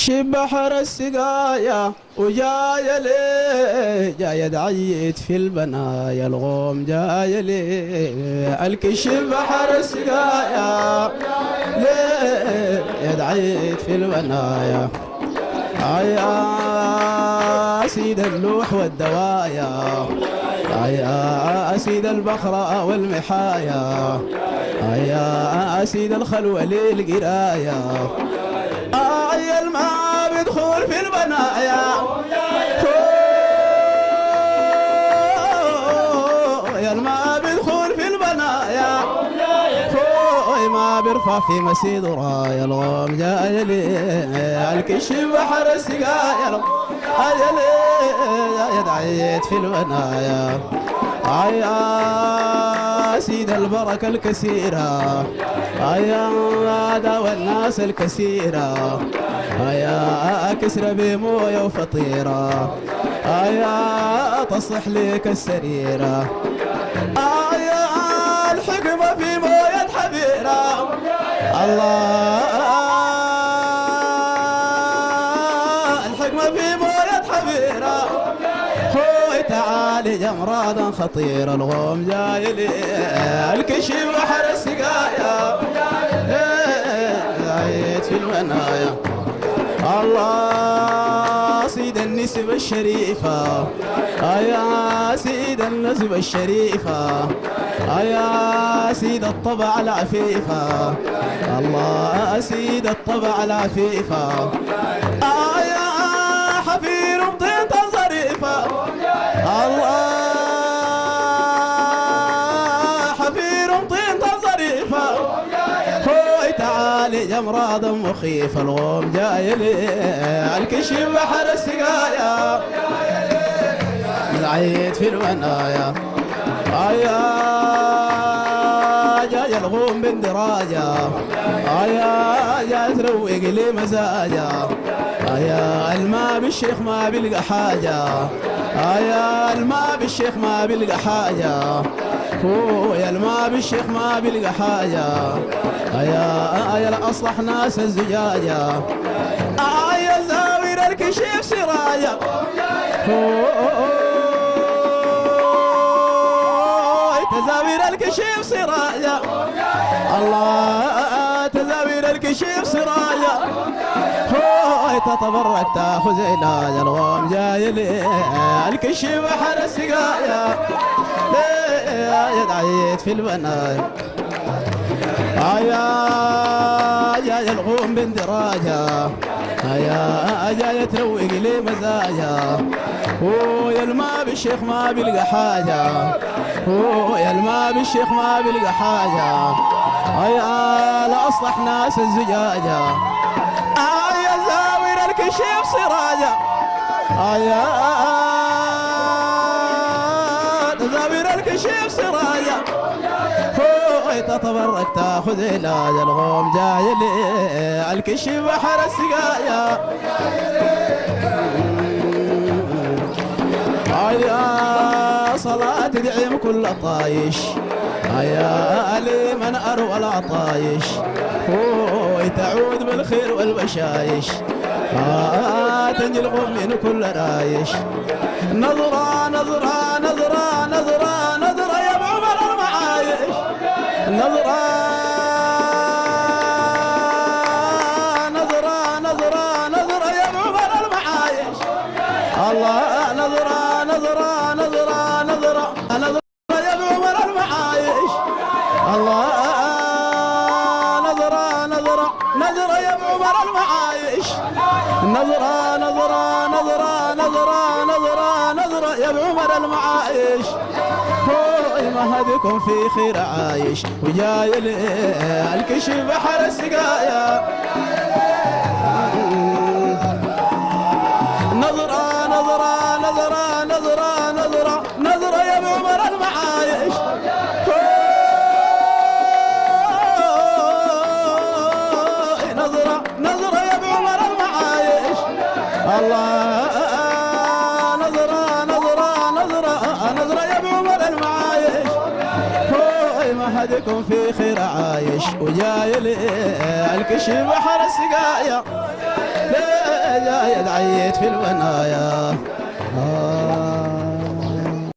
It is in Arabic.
شب بحر السقايا وجاي لي جاي دعيت في البنايا الغوم جاي لي الكشف بحر السقايا لي دعيت في البنايا يا سيد اللوح والدوايا يا سيد البخرة والمحايا يا سيد الخلوة للقرايا يا الماء بدخول في البنايا يا الماء بدخول في البنايا ما بيرفع في مسيد رايا الغوم جاي لي الكشف بحر السقايا يا لي يا دعيت في البنايا يا سيد البركة الكثيرة يا داوى الناس الكثيرة يا كسرى بمويه وفطيرة يا تصلح لك السريرة يا الحكمة في مويه حبيرة الله الحكمة في مويه حبيرة خوي تعالي جمرادا خطير الغوم جاي لي الكشف بحر السقايا جايت في المنايا الله سيد النسب الشريفة يا سيد النسب الشريفة يا سيد الطبع العفيفة الله سيد الطبع العفيفة يا حفير طينة ظريفة الله حفير طينة ظريفة خوي تعالي جمراد مخيف الغوم جاي لي الكشف بحر السقايا العيد في المنايا جاي الغوم بالدراجة جاي تروق لي مزاجة الماء بالشيخ ما بيلقى حاجة الماء بالشيخ ما بيلقى حاجة هو يا الماء بالشيخ ما بيلقى حاجة يا الأصلح ناس الزجاجة يا زاوير الكشف سراجة تزاوير الكشف سراجة الله تزاوير الكشف سراجة تتبرك تاخذ علاج الغوم جاي لي الكشف بحر السقايا يا دعيت في البنايا يا الغوم بندراجة يا جاي تروق لي مزاجة يا الماء بالشيخ ما بيلقى حاجة يا الماء بالشيخ ما بيلقى حاجة يا لأصلح ناس الزجاجة يا زاوير الكشف سراجة يا زاوير الكشف سراجة تتبرك تاخذ علاج الغوم جاي لي الكشف بحر السقايا يا صلاة تدعم كل طايش يا لمن أروى العطايش تعود بالخير والبشايش تنجي الغم من كل رايش نظرة نظرة نظرة نظرة نظرة يا بعمر المعايش نظرة نظرة نظرة نظرة يا بعمر المعايش الله نظرة نظرة نظرة نظرة نظرة يا بعمر المعايش الله نظرة نظرة نظرة يا بعمر المعايش نظرة نظرة نظرة نظرة نظرة نظرة يا بعمر المعايش ما هديكم في خير عايش وجاي لي الكشف بحر السقايا نظرة نظرة نظرة نظرة نظرة نظرة يا بعمر المعايش نظرة نظرة يا بعمر المعايش الله نظرة نظرة نظرة نظرة يا بعمر المعايش ما هديكم في خير عايش وجاي لي الكشف بحر السقايا جاي دعيت في البنايا